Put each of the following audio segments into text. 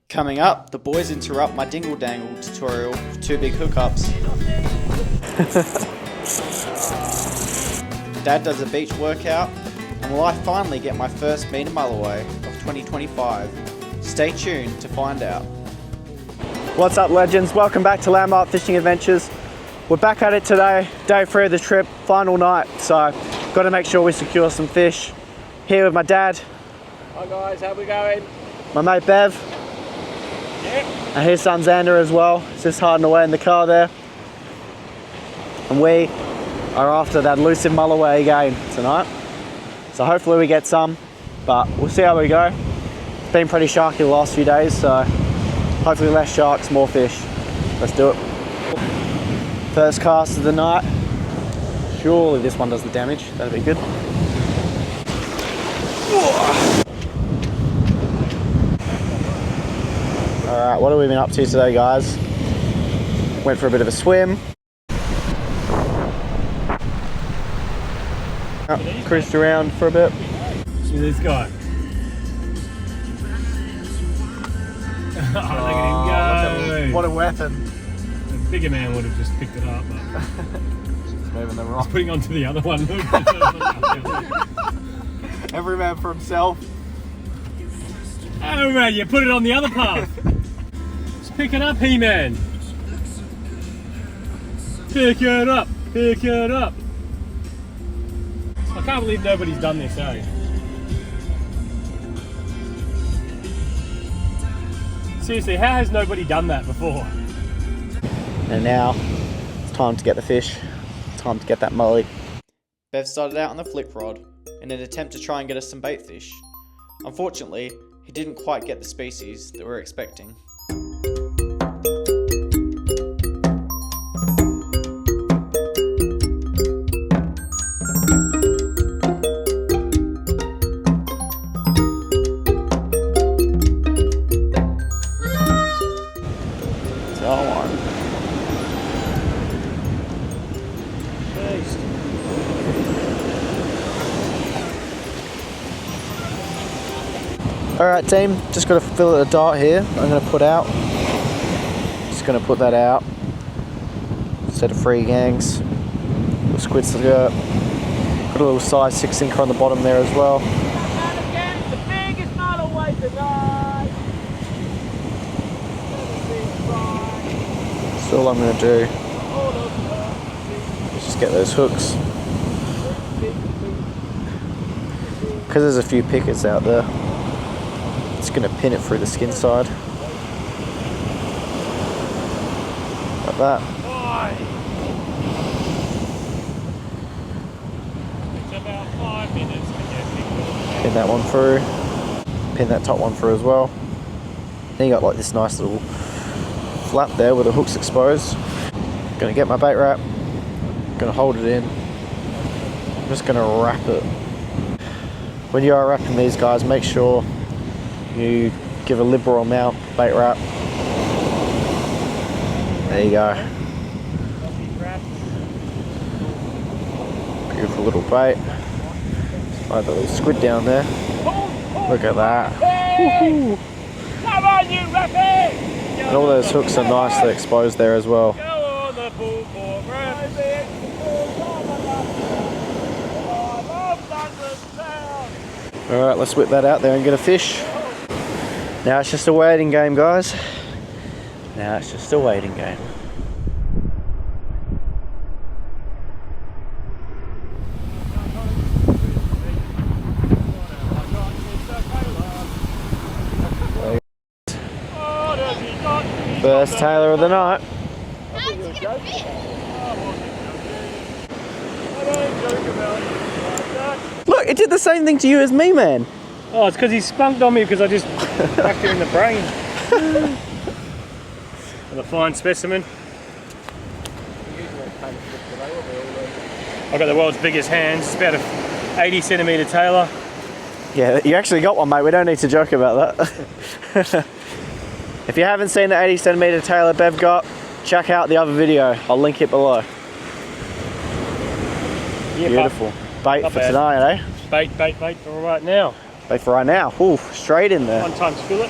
Coming up, the boys interrupt my dingle dangle tutorial for 2 big hookups. Dad does a beach workout, and will I finally get my first meter mulloway of 2025? Stay tuned to find out. What's up, legends? Welcome back to Landmark Fishing Adventures. We're back at it today, day 3 of the trip, final night, so got to make sure we secure some fish. Here with my dad. Hi guys, how we going? My mate Bev. Yep. And his son Xander as well. He's just hiding away in the car there. And we are after that elusive mulloway again tonight. So hopefully we get some, but we'll see how we go. It's been pretty sharky the last few days, so hopefully less sharks, more fish. Let's do it. First cast of the night. Surely this one does the damage. That'd be good. Alright, what have we been up to today, guys? Went for a bit of a swim. Cruised around for a bit. See this guy. Oh, look at him go. What a weapon. A bigger man would have just picked it up, but It's moving the rock. he's putting onto the other one. Every man for himself. Oh man, you put it on the other path. Just pick it up, He-Man. Pick it up, pick it up. I can't believe nobody's done this, eh? Seriously, how has nobody done that before? And now it's time to get the fish. Time to get that mully. Bev started out on the flick rod in an attempt to try and get us some bait fish. Unfortunately, he didn't quite get the species that we're expecting. Alright team, just got to fill a dart here. I'm going to put out. Just going to put that out. Set of free gangs. Little squid skirt. Got a little size 6 sinker on the bottom there as well. The biggest mulloway tonight. So all I'm going to do is just get those hooks. Because there's a few pickets out there. Just going to pin it through the skin side. Like that. It's about 5 minutes to get Pin that one through. Pin that top one through as well. Then you got like this nice little flap there with the hooks exposed. Going to get my bait wrap. Going to hold it in. I'm just going to wrap it. When you are wrapping these guys, make sure you give a liberal amount bait wrap. There you go. Beautiful little bait. Slide the little squid down there. Look at that. Woohoo. Come on, you rabbit! And all those hooks are nicely exposed there as well. Go on the bull for rabbit. Alright, let's whip that out there and get a fish. Now it's just a waiting game, guys. Now it's just a waiting game. First Taylor of the night. Look, it did the same thing to you as me, man. Oh, it's because he spunked on me because I just whacked him in the brain. And a fine specimen. I've got the world's biggest hands. It's about a 80 centimetre tailor. Yeah, you actually got one, mate. We don't need to joke about that. If you haven't seen the 80 centimetre tailor Bev got, check out the other video. I'll link it below. Yeah, beautiful. Bait not for bad. tonight, eh? Bait for right now. Bait for right now. Ooh, straight in there. One time fillet.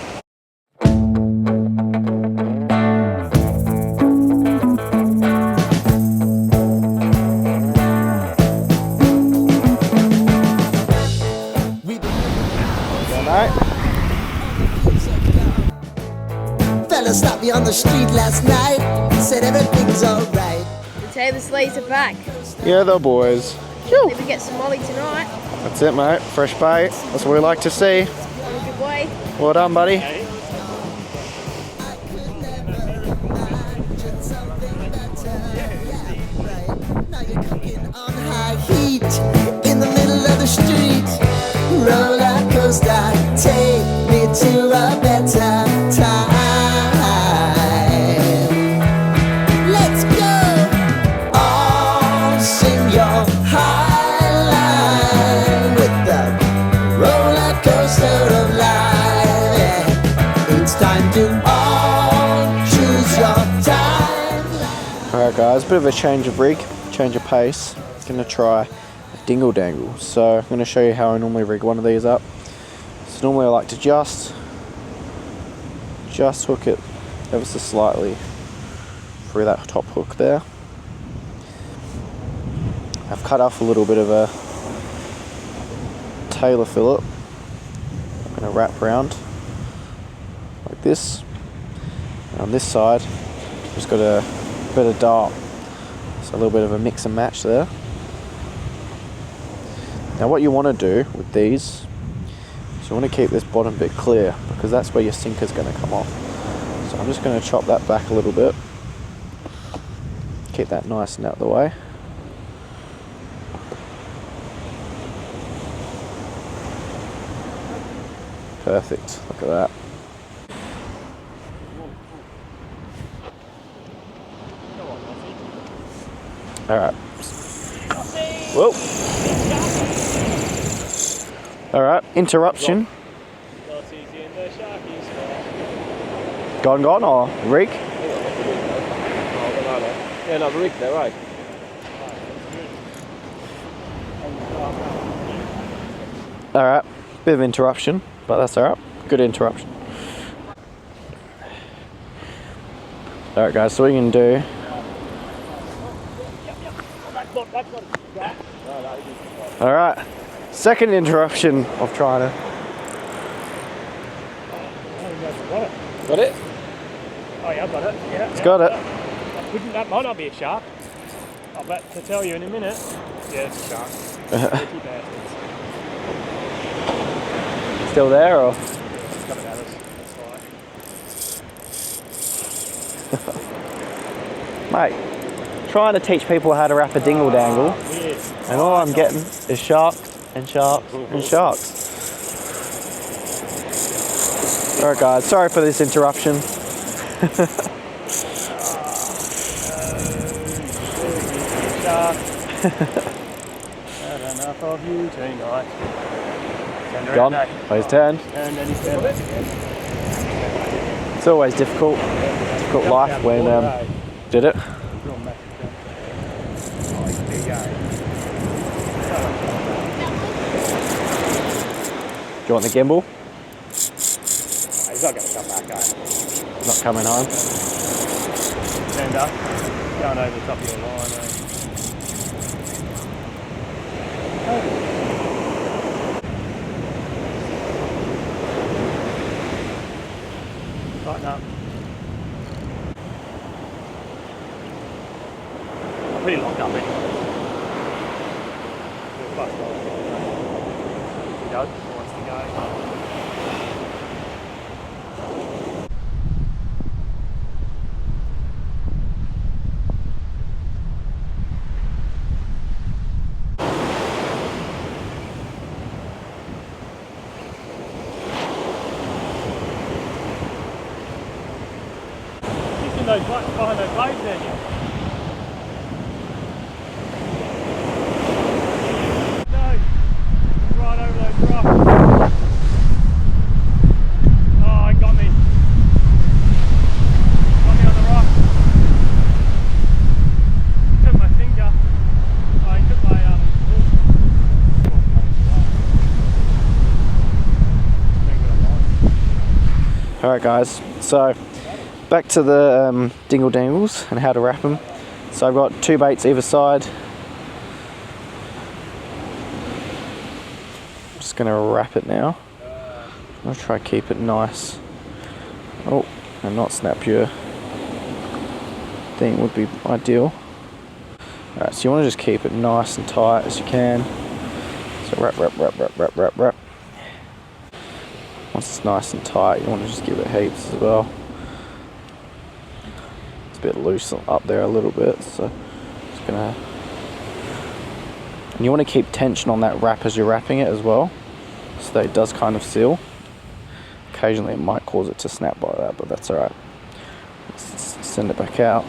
fella stopped me on the street last night. Said everything's alright. The Taylor Slays are back. Yeah, the boys. Maybe get some molly tonight. That's it, mate. Fresh bait. That's what we like to see. Good way. Well done, buddy. Now you're cooking on high heat in the middle of the street. Roller coaster, take me to a better time. Let's go. All sing your high line with the roller coaster of life. Yeah. It's time to all choose your time. Alright guys, bit of a change of rig, change of pace. Gonna try a dingle dangle. So I'm gonna show you how I normally rig one of these up. So normally I like to just hook it ever so slightly through that top hook there. I've cut off a little bit of a tailor fillet. I'm gonna wrap around like this. And on this side, just got a bit of dart. So a little bit of a mix and match there. Now what you want to do with these is you want to keep this bottom bit clear because that's where your sinker's going to come off. So I'm just going to chop that back a little bit. Keep that nice and out of the way. Perfect, look at that. Alright. Whoa. Alright, interruption. Gone or rig? Yeah, no, rig there, right? Alright, bit of interruption, but that's alright. Good interruption. Alright guys, so what you can do. Alright, second interruption of trying to. Got it? Oh yeah, I've got it. Yeah, It's got it. That might not be a shark. I'll bet to tell you in a minute. Yeah, it's a shark. Dirty bastards. Still there or? It's coming at us. That's Mate, trying to teach people how to wrap a dingle dangle, and all I'm getting is sharks and sharks and sharks. Alright guys, sorry for this interruption. shark. Had enough of you tonight. Gone. He's turned. And then he's turned back again. It's always difficult life when did it. Do you want the gimbal? He's not going to come back, Not coming home. Stand up. Going over the top of your line, Tighten up. I'm pretty locked up, He does. He wants to go. Those behind those waves there, yeah. No, right over those rocks. Oh, it got me. Got me on the rock. Took my finger. Oh, he took my Alright guys, so back to the dingle dangles and how to wrap them. So I've got 2 baits either side. I'm just going to wrap it now. I'm going to try to keep it nice. Oh, and not snap your thing would be ideal. Alright, so you want to just keep it nice and tight as you can. So wrap. Once it's nice and tight, you want to just give it heaps as well. It's a bit loose up there a little bit, so just gonna. And you want to keep tension on that wrap as you're wrapping it as well, so that it does kind of seal. Occasionally it might cause it to snap like that, but that's alright. Let's send it back out.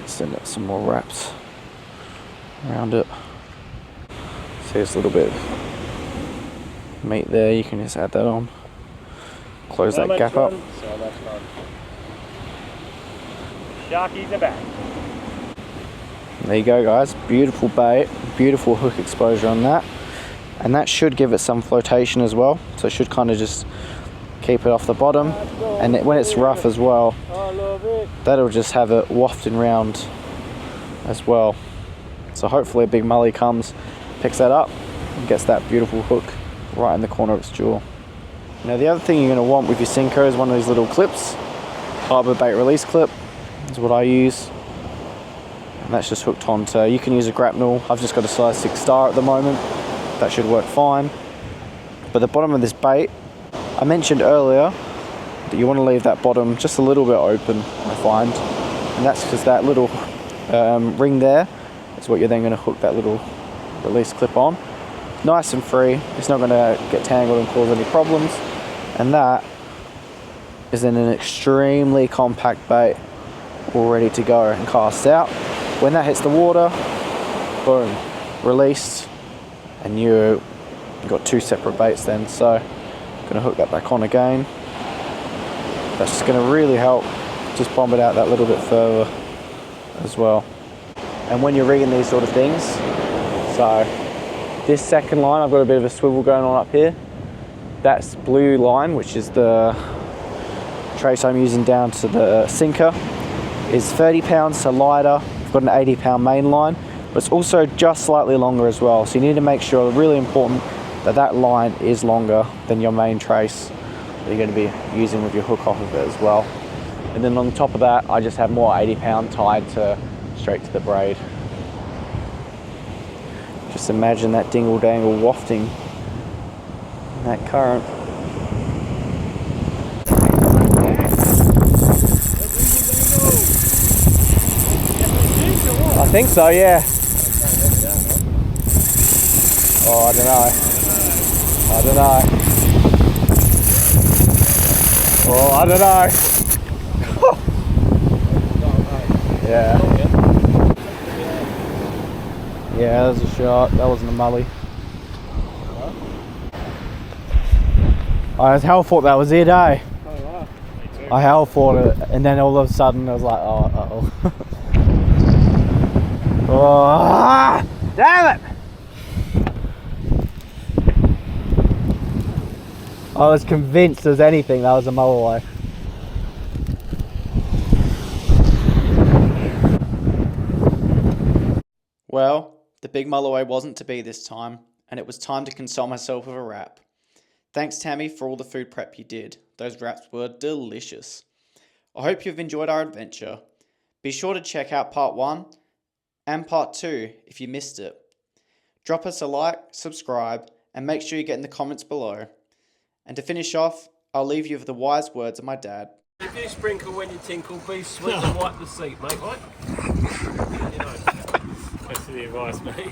Send it some more wraps around it. See this little bit of meat there, you can just add that on. Close that gap up. So that's none. Sharkies are back. There you go guys, beautiful bait, beautiful hook exposure on that. And that should give it some flotation as well. So it should kind of just keep it off the bottom. And when it's rough as well, that'll just have it wafting round as well. So hopefully a big mully comes, picks that up, and gets that beautiful hook right in the corner of its jaw. Now the other thing you're going to want with your sinker is one of these little clips. Harbor bait release clip is what I use. And that's just hooked onto, you can use a grapnel. I've just got a size 6 star at the moment. That should work fine. But the bottom of this bait, I mentioned earlier that you want to leave that bottom just a little bit open, I find. And that's because that little ring there is what you're then going to hook that little release clip on. Nice and free, it's not going to get tangled and cause any problems. And that is in an extremely compact bait, all ready to go and cast out. When that hits the water, boom, released, and you've got 2 separate baits then. So I'm going to hook that back on again. That's just going to really help just bomb it out that little bit further as well. And when you're rigging these sort of things, so this second line, I've got a bit of a swivel going on up here. That's blue line, which is the trace I'm using down to the sinker, is 30 pounds, so lighter. I've got an 80 pound main line, but it's also just slightly longer as well. So you need to make sure, really important, that that line is longer than your main trace that you're going to be using with your hook off of it as well. And then on top of that, I just have more 80 pound tied to straight to the braid. Just imagine that dingle dangle wafting in that current. I think so, yeah. Oh, I don't know. Oh, I don't know. Yeah. Yeah, that was a shot. That wasn't a mully. I hell thought that was it, eh? Oh, wow. Me too. I hell thought it, and then all of a sudden I was like, oh, uh-oh. Oh, damn it! I was convinced as anything that was a mulloway. Well, the big mulloway wasn't to be this time, and it was time to console myself with a wrap. Thanks, Tammy, for all the food prep you did. Those wraps were delicious. I hope you've enjoyed our adventure. Be sure to check out part 1 and part 2 if you missed it. Drop us a like, subscribe, and make sure you get in the comments below. And to finish off, I'll leave you with the wise words of my dad. If you sprinkle when you tinkle, be sweet and wipe the seat, mate, right? You know. Thanks for the advice, mate.